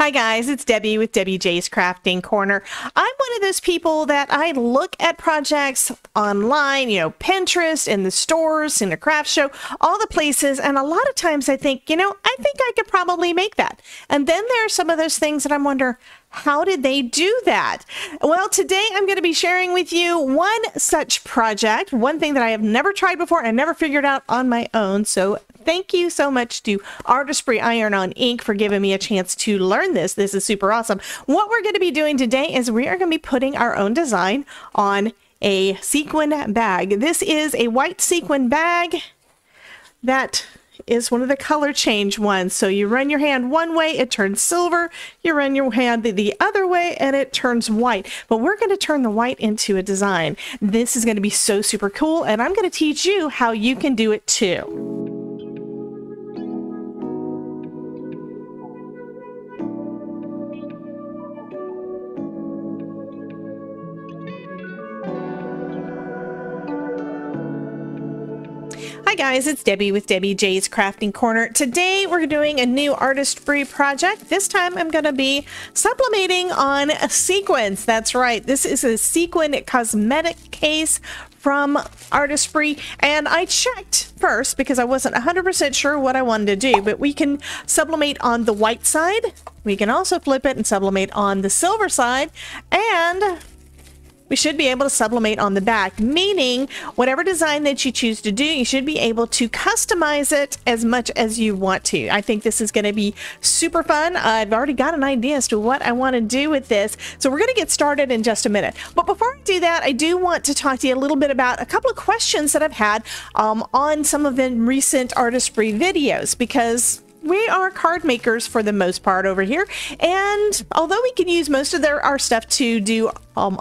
Hi guys, it's Debbie with Debbie J's Crafting Corner. I'm one of those people that I look at projects online, Pinterest, in the stores, in a craft show, all the places, and a lot of times I think, I think I could probably make that. And then there are some of those things that I wonder, how did they do that? Well, today I'm going to be sharing with you one such project, one thing that I have never tried before and never figured out on my own. So thank you so much to Artesprix Iron on Ink for giving me a chance to learn this. This is super awesome. What we're going to be doing today is we are going to be putting our own design on a sequin bag. This is a white sequin bag that is one of the color change ones. So you run your hand one way, it turns silver. You run your hand the other way and it turns white. But we're going to turn the white into a design. This is going to be so super cool, and I'm going to teach you how you can do it too. Hi guys, it's Debbie with Debbie J's Crafting Corner. Today we're doing a new Artesprix project. This time I'm going to be sublimating on sequins. That's right, this is a sequin cosmetic case from Artesprix, and I checked first because I wasn't 100% sure what I wanted to do, but we can sublimate on the white side. We can also flip it and sublimate on the silver side, and we should be able to sublimate on the back, meaning whatever design that you choose to do, you should be able to customize it as much as you want to. I think this is going to be super fun. I've already got an idea as to what I want to do with this, so we're going to get started in just a minute. But before I do that, I do want to talk to you a little bit about a couple of questions that I've had on some of the recent Artesprix videos, because we are card makers for the most part over here, and although we can use most of our stuff to do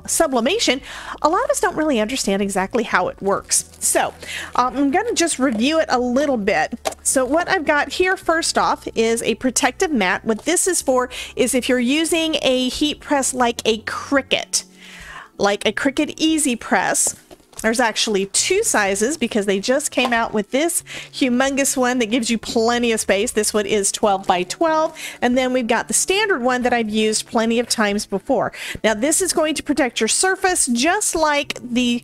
sublimation, a lot of us don't really understand exactly how it works. So I'm going to just review it a little bit. So what I've got here first off is a protective mat. What this is for is if you're using a heat press like a Cricut Easy Press. There's actually two sizes because they just came out with this humongous one that gives you plenty of space. This one is 12 by 12. And then we've got the standard one that I've used plenty of times before. Now this is going to protect your surface just like the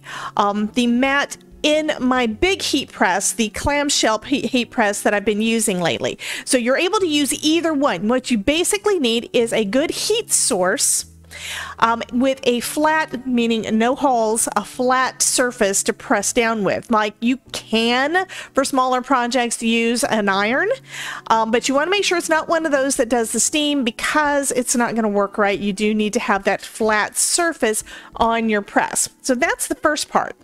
mat in my big heat press, the clamshell heat press that I've been using lately. So you're able to use either one. What you basically need is a good heat source with a flat, meaning no holes, a flat surface to press down with. Like you can, for smaller projects, use an iron, but you want to make sure it's not one of those that does the steam, because it's not going to work right. You do need to have that flat surface on your press. So that's the first part.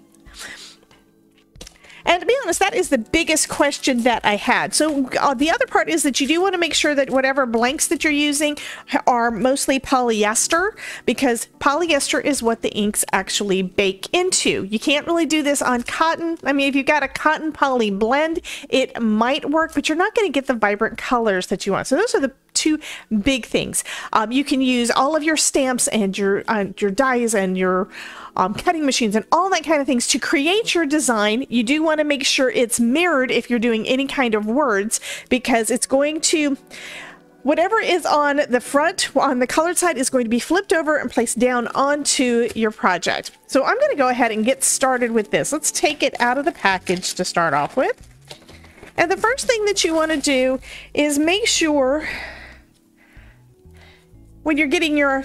And to be honest, that is the biggest question that I had. So the other part is that you do want to make sure that whatever blanks that you're using are mostly polyester, because polyester is what the inks actually bake into. You can't really do this on cotton. I mean, if you've got a cotton poly blend, it might work, but you're not going to get the vibrant colors that you want. So those are the two big things. You can use all of your stamps and your dies and your cutting machines and all that kind of things to create your design. You do want to make sure it's mirrored if you're doing any kind of words, because it's going to, whatever is on the front, on the colored side, is going to be flipped over and placed down onto your project. So I'm going to go ahead and get started with this. Let's take it out of the package to start off with. And the first thing that you want to do is make sure, when you're getting your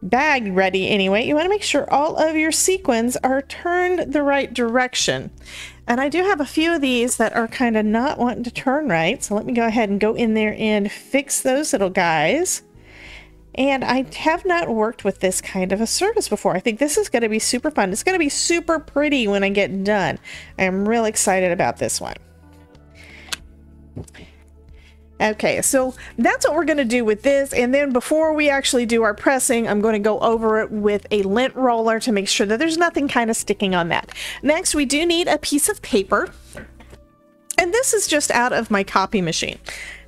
bag ready anyway, you want to make sure all of your sequins are turned the right direction. And I do have a few of these that are kind of not wanting to turn right, so let me go ahead and go in there and fix those little guys. And I have not worked with this kind of a surface before. I think this is going to be super fun. It's going to be super pretty when I get done. I'm real excited about this one. Okay, so that's what we're going to do with this, and then before we actually do our pressing, I'm going to go over it with a lint roller to make sure that there's nothing kind of sticking on that. Next, we do need a piece of paper, and this is just out of my copy machine.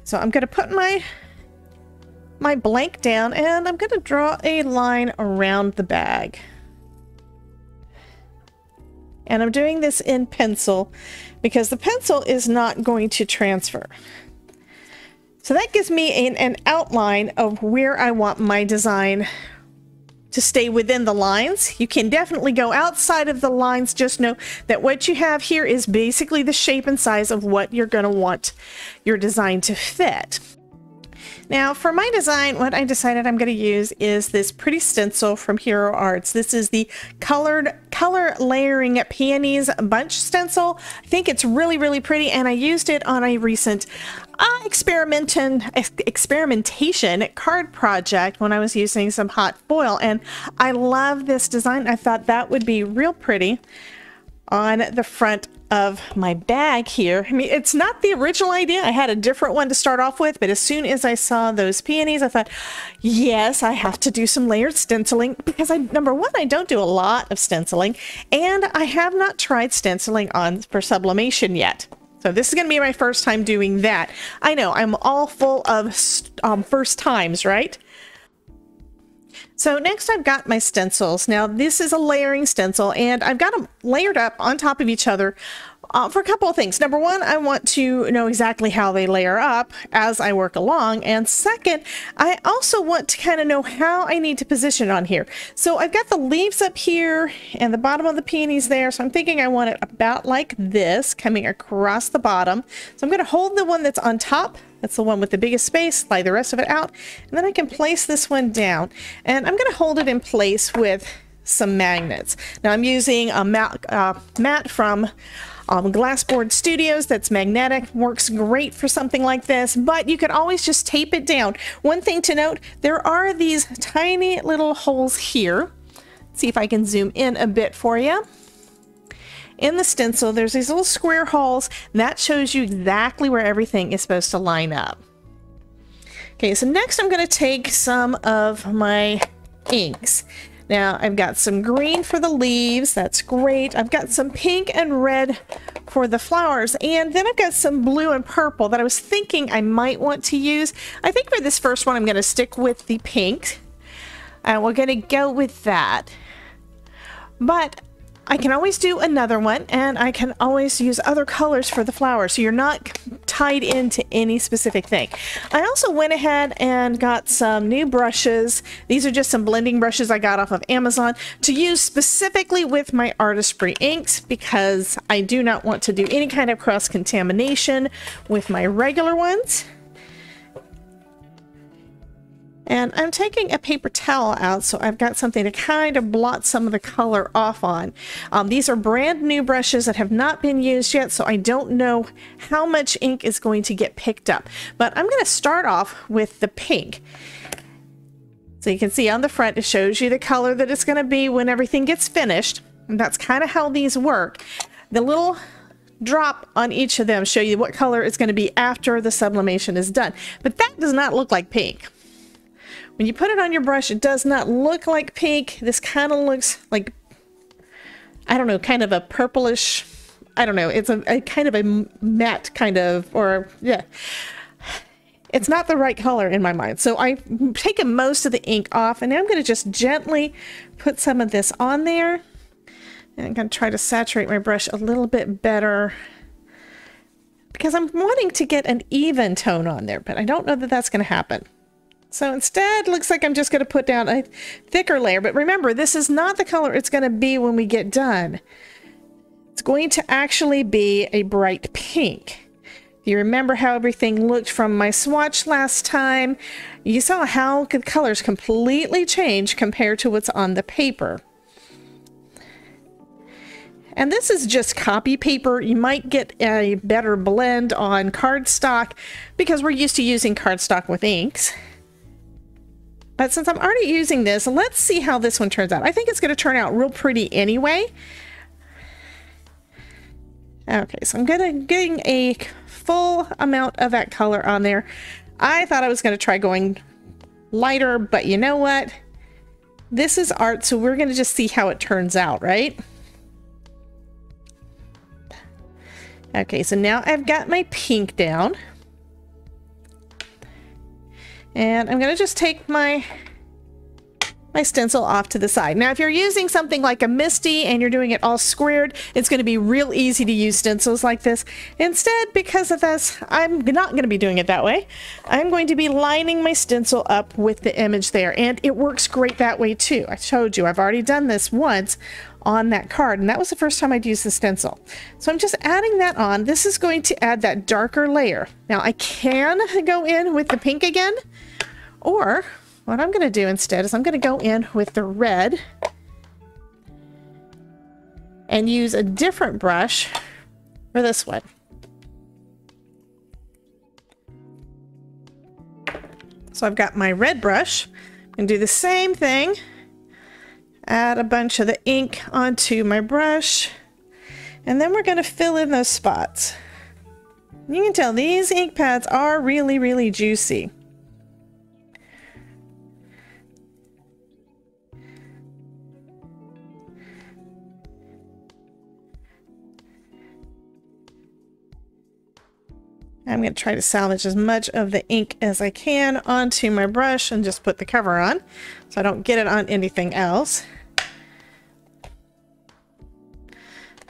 So I'm going to put my blank down, and I'm going to draw a line around the bag. And I'm doing this in pencil because the pencil is not going to transfer. So that gives me an outline of where I want my design to stay within the lines. You can definitely go outside of the lines. Just know that what you have here is basically the shape and size of what you're going to want your design to fit. Now for my design, what I decided I'm going to use is this pretty stencil from Hero Arts. This is the color layering peonies bunch stencil. I think it's really, really pretty, and I used it on a recent experimentation card project when I was using some hot foil, and I love this design. I thought that would be real pretty on the front of my bag here. I mean, it's not the original idea. I had a different one to start off with, but as soon as I saw those peonies, I thought, yes, I have to do some layered stenciling, because number one, I don't do a lot of stenciling, and I have not tried stenciling for sublimation yet. So this is going to be my first time doing that. I know, I'm all full of first times, right? So next I've got my stencils. Now this is a layering stencil, and I've got them layered up on top of each other for a couple of things. Number one, I want to know exactly how they layer up as I work along. And second, I also want to kind of know how I need to position it on here. So I've got the leaves up here and the bottom of the peonies there. So I'm thinking I want it about like this, coming across the bottom. So I'm going to hold the one that's on top. That's the one with the biggest space, lay the rest of it out, and then I can place this one down. And I'm going to hold it in place with some magnets. Now I'm using a mat from Glassboard Studios that's magnetic. Works great for something like this, but you could always just tape it down. One thing to note, there are these tiny little holes here. Let's see if I can zoom in a bit for you. In the stencil, there's these little square holes that shows you exactly where everything is supposed to line up. Okay, so next I'm going to take some of my inks. Now I've got some green for the leaves, that's great. I've got some pink and red for the flowers, and then I've got some blue and purple that I was thinking I might want to use. I think for this first one I'm going to stick with the pink, and we're going to go with that. But I can always do another one, and I can always use other colors for the flowers, so you're not tied into any specific thing. I also went ahead and got some new brushes. These are just some blending brushes I got off of Amazon to use specifically with my Artesprix inks, because I do not want to do any kind of cross-contamination with my regular ones. And I'm taking a paper towel out, so I've got something to kind of blot some of the color off on. These are brand new brushes that have not been used yet, so I don't know how much ink is going to get picked up. But I'm going to start off with the pink. So you can see on the front, it shows you the color that it's going to be when everything gets finished. And that's kind of how these work. The little drop on each of them show you what color it's going to be after the sublimation is done. But that does not look like pink. When you put it on your brush, it does not look like pink. This kind of looks like, I don't know, kind of a purplish, I don't know, it's a kind of a matte kind of, or yeah. It's not the right color in my mind. So I've taken most of the ink off, and now I'm going to just gently put some of this on there. And I'm going to try to saturate my brush a little bit better, because I'm wanting to get an even tone on there, but I don't know that that's going to happen. So instead, looks like I'm just going to put down a thicker layer. But remember, this is not the color it's going to be when we get done. It's going to actually be a bright pink. If you remember how everything looked from my swatch last time, you saw how the colors completely change compared to what's on the paper. And this is just copy paper. You might get a better blend on cardstock because we're used to using cardstock with inks. But since I'm already using this, let's see how this one turns out. I think it's going to turn out real pretty anyway. Okay, so I'm getting a full amount of that color on there. I thought I was going to try going lighter, but you know what? This is art, so we're going to just see how it turns out, right? Okay, so now I've got my pink down. And I'm going to just take my my stencil off to the side. Now, if you're using something like a Misty and you're doing it all squared, it's going to be real easy to use stencils like this. Instead, because of this, I'm not going to be doing it that way. I'm going to be lining my stencil up with the image there, and it works great that way too. I showed you, I've already done this once on that card, and that was the first time I'd used the stencil. So I'm just adding that on. This is going to add that darker layer. Now, I can go in with the pink again, or what I'm going to do instead is I'm going to go in with the red and use a different brush for this one. So I've got my red brush and do the same thing. Add a bunch of the ink onto my brush, and then we're going to fill in those spots. You can tell these ink pads are really, really juicy. I'm going to try to salvage as much of the ink as I can onto my brush and just put the cover on so I don't get it on anything else.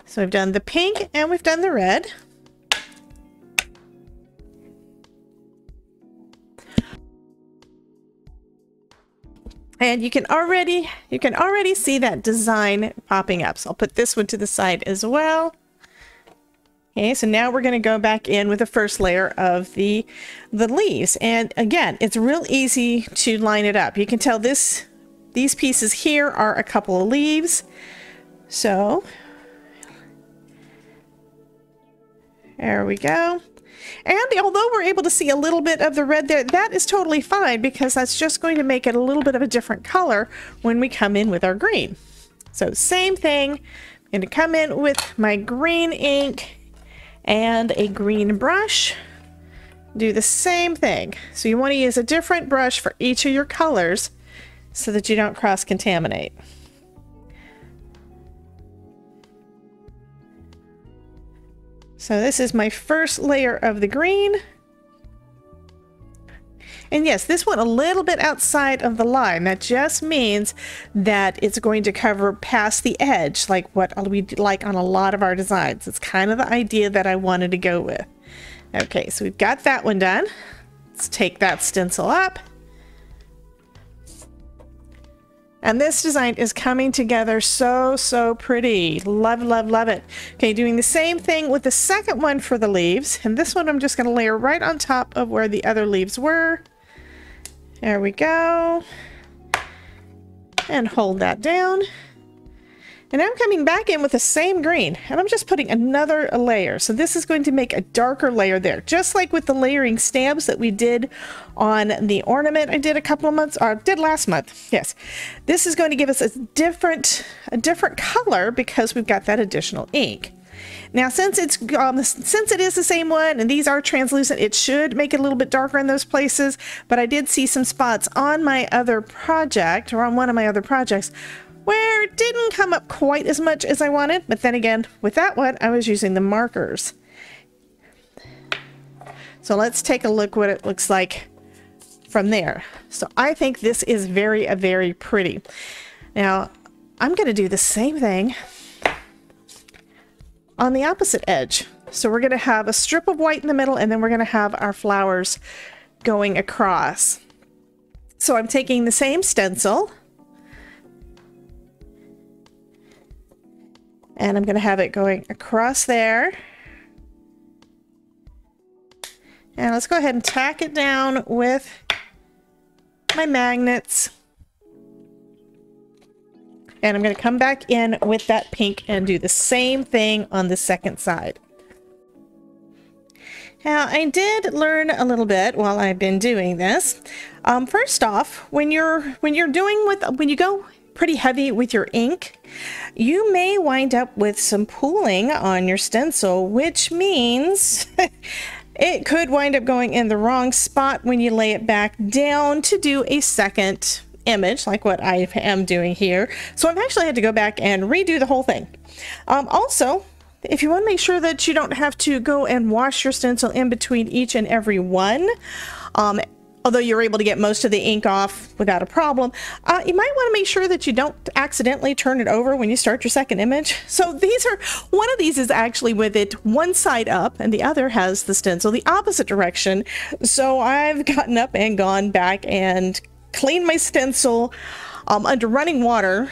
So we've done the pink and we've done the red. And you can already see that design popping up. So I'll put this one to the side as well. Okay, so now we're going to go back in with the first layer of the leaves. And again, it's real easy to line it up. You can tell these pieces here are a couple of leaves. So there we go. And although we're able to see a little bit of the red there, that is totally fine because that's just going to make it a little bit of a different color when we come in with our green. So same thing, I'm going to come in with my green ink and a green brush. Do the same thing. So you want to use a different brush for each of your colors so that you don't cross-contaminate. So this is my first layer of the green. And yes, this went a little bit outside of the line. That just means that it's going to cover past the edge, like what we like on a lot of our designs. It's kind of the idea that I wanted to go with. Okay, so we've got that one done. Let's take that stencil up. And this design is coming together so, so pretty. Love, love, love it. Okay, doing the same thing with the second one for the leaves. And this one I'm just going to layer right on top of where the other leaves were. There we go. And hold that down. And I'm coming back in with the same green, and I'm just putting another layer. So this is going to make a darker layer there, just like with the layering stamps that we did on the ornament I did a couple of months, or did last month. Yes, this is going to give us a different color because we've got that additional ink. Now, since it is the same one and these are translucent, it should make it a little bit darker in those places. But I did see some spots on my other project, or on one of my other projects, where it didn't come up quite as much as I wanted. But then again, with that one, I was using the markers. So let's take a look what it looks like from there. So I think this is very, very pretty. Now, I'm going to do the same thing on the opposite edge. So we're going to have a strip of white in the middle, and then we're going to have our flowers going across. So I'm taking the same stencil, and I'm going to have it going across there. And let's go ahead and tack it down with my magnets. And I'm going to come back in with that pink and do the same thing on the second side. Now, I did learn a little bit while I've been doing this. First off, when you go pretty heavy with your ink, you may wind up with some pooling on your stencil, which means it could wind up going in the wrong spot when you lay it back down to do a second image, like what I am doing here. So I've actually had to go back and redo the whole thing. Also, if you want to make sure that you don't have to go and wash your stencil in between each and every one, although you're able to get most of the ink off without a problem, you might want to make sure that you don't accidentally turn it over when you start your second image. So one of these is actually with it one side up and the other has the stencil the opposite direction. So I've gotten up and gone back and cleaned my stencil under running water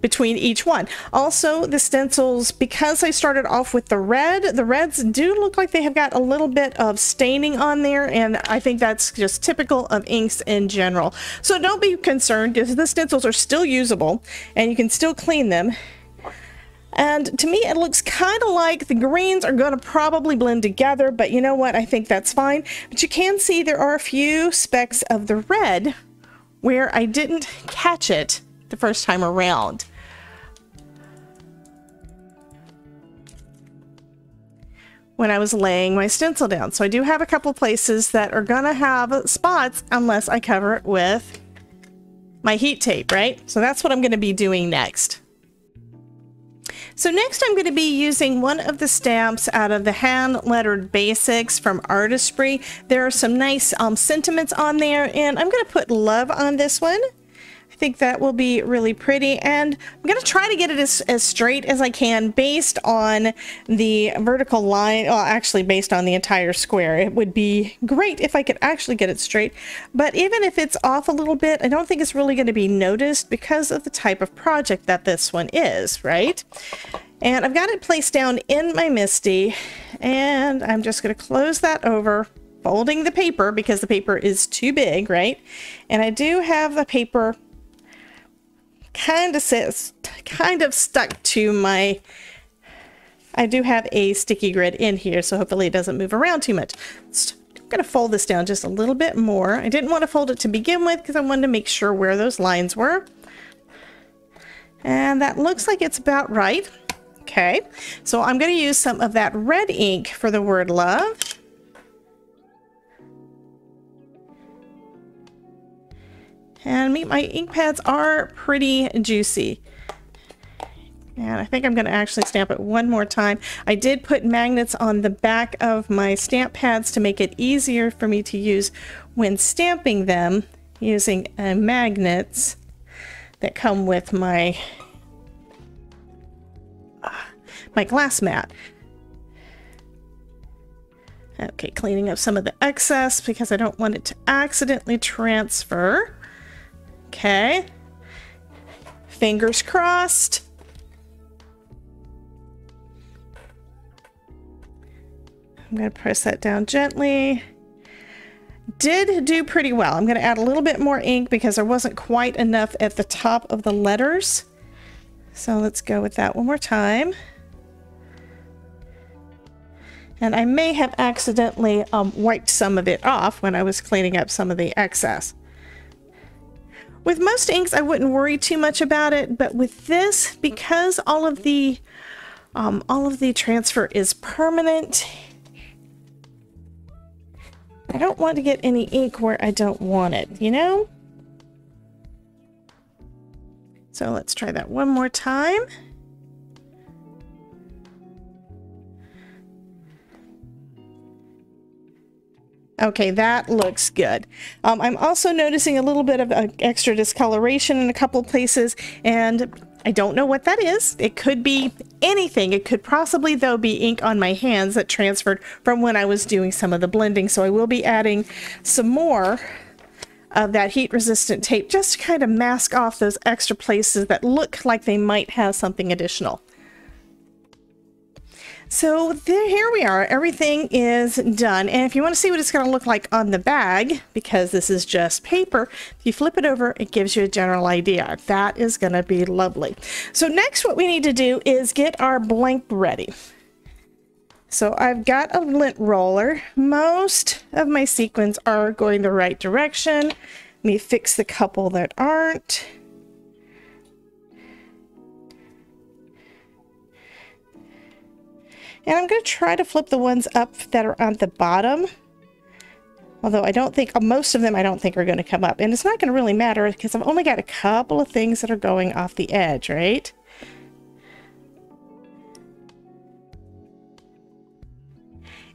between each one. Also, the stencils, because I started off with the reds do look like they have got a little bit of staining on there, and I think that's just typical of inks in general. So don't be concerned, because the stencils are still usable and you can still clean them. And to me, it looks kind of like the greens are going to probably blend together, but you know what? I think that's fine. But you can see there are a few specks of the red where I didn't catch it the first time around. When I was laying my stencil down. So I do have a couple places that are gonna have spots unless I cover it with my heat tape, right? So that's what I'm gonna be doing next. So next I'm going to be using one of the stamps out of the hand lettered basics from Artesprix. There are some nice sentiments on there, and I'm going to put love on this one. I think that will be really pretty, and I'm going to try to get it as straight as I can based on the vertical line. Well, actually based on the entire square. It would be great if I could actually get it straight, but even if it's off a little bit, I don't think it's really going to be noticed because of the type of project that this one is, right? And I've got it placed down in my MISTI, and I'm just going to close that over, folding the paper because the paper is too big, right? And I do have the paper kind of stuck to my, I do have a sticky grid in here, so hopefully it doesn't move around too much. I'm going to fold this down just a little bit more. I didn't want to fold it to begin with because I wanted to make sure where those lines were. And that looks like it's about right. Okay, so I'm going to use some of that red ink for the word love. And my ink pads are pretty juicy. And I think I'm going to actually stamp it one more time. I did put magnets on the back of my stamp pads to make it easier for me to use when stamping them, using magnets that come with my glass mat. Okay, cleaning up some of the excess because I don't want it to accidentally transfer. Okay, fingers crossed. I'm going to press that down gently. Did do pretty well. I'm going to add a little bit more ink because there wasn't quite enough at the top of the letters. So let's go with that one more time. And I may have accidentally wiped some of it off when I was cleaning up some of the excess. With most inks, I wouldn't worry too much about it, but with this, because all of the transfer is permanent, I don't want to get any ink where I don't want it, you know? So let's try that one more time. Okay, that looks good. I'm also noticing a little bit of extra discoloration in a couple places, and I don't know what that is. It could be anything. It could possibly, though, be ink on my hands that transferred from when I was doing some of the blending. So I will be adding some more of that heat-resistant tape just to kind of mask off those extra places that look like they might have something additional. So here we are. Everything is done. And if you want to see what it's going to look like on the bag, because this is just paper, if you flip it over, it gives you a general idea. That is going to be lovely. So next, what we need to do is get our blank ready. So I've got a lint roller. Most of my sequins are going the right direction. Let me fix the couple that aren't. And I'm going to try to flip the ones up that are on the bottom. Although I don't think, most of them I don't think are going to come up. And it's not going to really matter because I've only got a couple of things that are going off the edge, right?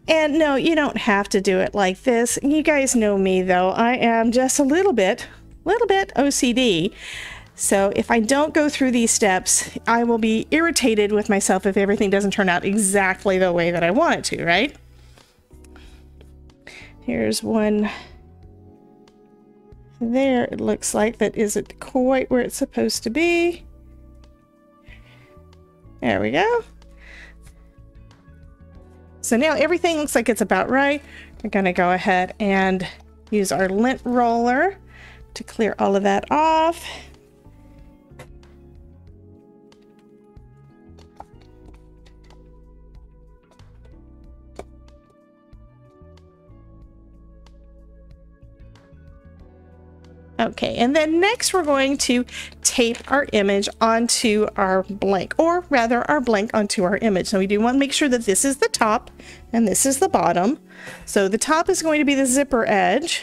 And no, you don't have to do it like this. You guys know me though. I am just a little bit OCD. So if I don't go through these steps, I will be irritated with myself if everything doesn't turn out exactly the way that I want it to, right? Here's one there. It looks like that isn't quite where it's supposed to be. There we go. So now everything looks like it's about right. We're going to go ahead and use our lint roller to clear all of that off. Okay, and then next we're going to tape our image onto our blank, or rather our blank onto our image. So we do want to make sure that this is the top and this is the bottom. So the top is going to be the zipper edge.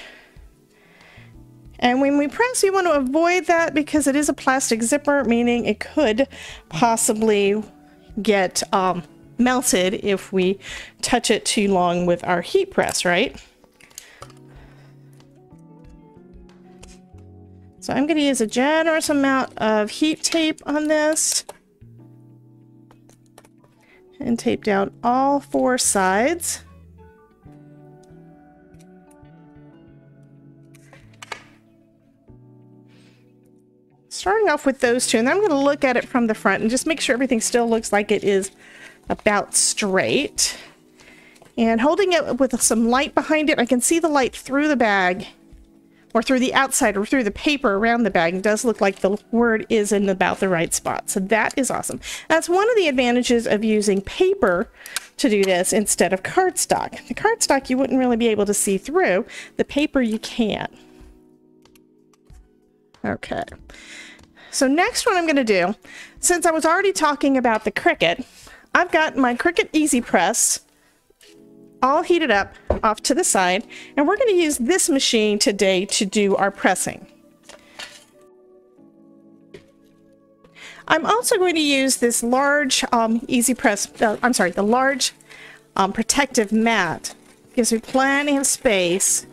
And when we press, you want to avoid that because it is a plastic zipper, meaning it could possibly get melted if we touch it too long with our heat press, right? So I'm going to use a generous amount of heat tape on this and tape down all 4 sides. Starting off with those 2, and then I'm going to look at it from the front and just make sure everything still looks like it is about straight. And holding it with some light behind it, I can see the light through the bag, or through the outside, or through the paper around the bag. It does look like the word is in about the right spot. So that is awesome. That's one of the advantages of using paper to do this instead of cardstock. The cardstock you wouldn't really be able to see through. The paper you can. Okay. So next what I'm going to do, since I was already talking about the Cricut, I've got my Cricut Easy Press all heated up off to the side, and we're going to use this machine today to do our pressing. I'm also going to use this large Easy Press, the large protective mat. Gives me plenty of space.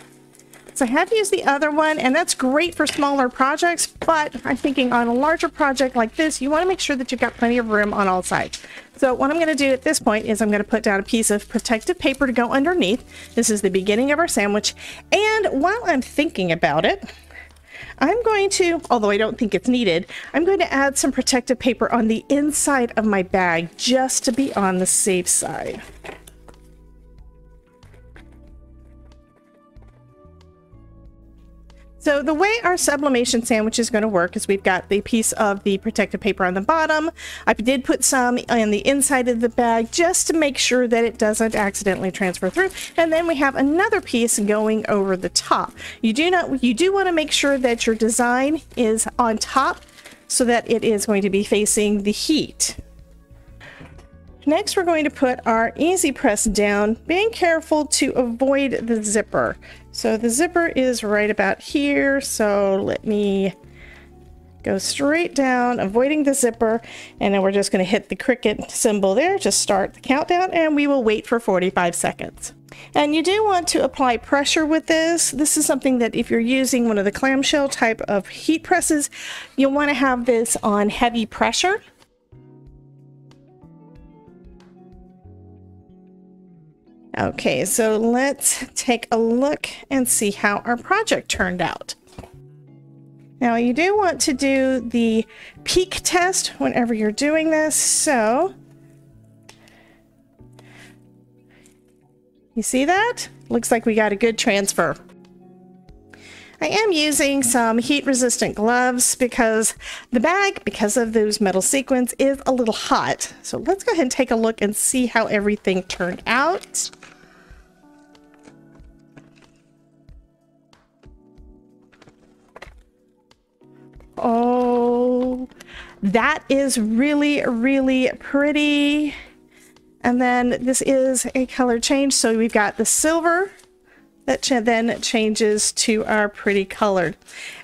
So I have used the other one, and that's great for smaller projects, but I'm thinking on a larger project like this, you want to make sure that you've got plenty of room on all sides. So what I'm going to do at this point is I'm going to put down a piece of protective paper to go underneath. This is the beginning of our sandwich. And while I'm thinking about it, I'm going to, although I don't think it's needed, I'm going to add some protective paper on the inside of my bag just to be on the safe side. So the way our sublimation sandwich is going to work is we've got the piece of the protective paper on the bottom. I did put some on the inside of the bag just to make sure that it doesn't accidentally transfer through. And then we have another piece going over the top. You do want to make sure that your design is on top so that it is going to be facing the heat. Next, we're going to put our Easy Press down, being careful to avoid the zipper. So the zipper is right about here, so let me go straight down, avoiding the zipper, and then we're just going to hit the Cricut symbol there to start the countdown, and we will wait for 45 seconds. And you do want to apply pressure with this. This is something that if you're using one of the clamshell type of heat presses, you'll want to have this on heavy pressure. Okay, so let's take a look and see how our project turned out. Now you do want to do the peak test whenever you're doing this, so you see that? Looks like we got a good transfer. I am using some heat resistant gloves because the bag, because of those metal sequins, is a little hot. So let's go ahead and take a look and see how everything turned out. Oh, that is really, really pretty. And then this is a color change. So we've got the silver that then changes to our pretty colored.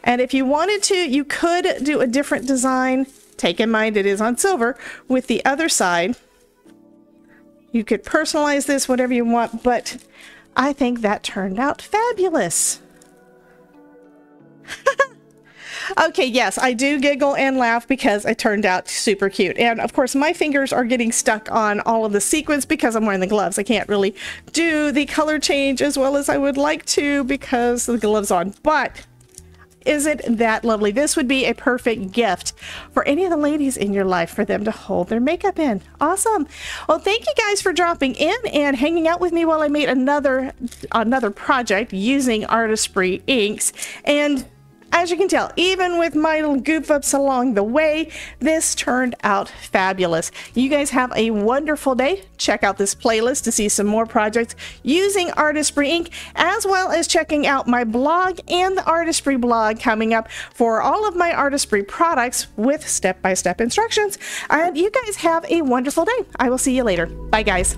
And if you wanted to, you could do a different design. Take in mind it is on silver with the other side. You could personalize this whatever you want, but I think that turned out fabulous. Okay, yes, I do giggle and laugh because it turned out super cute. And of course, my fingers are getting stuck on all of the sequins because I'm wearing the gloves. I can't really do the color change as well as I would like to because the gloves on. But isn't that lovely? This would be a perfect gift for any of the ladies in your life for them to hold their makeup in. Awesome. Well, thank you guys for dropping in and hanging out with me while I made another project using Artesprix inks. And as you can tell, even with my little goof ups along the way, this turned out fabulous. You guys have a wonderful day. Check out this playlist to see some more projects using Artesprix ink, as well as checking out my blog and the Artesprix blog coming up for all of my Artesprix products with step-by-step instructions. And you guys have a wonderful day. I will see you later. Bye, guys.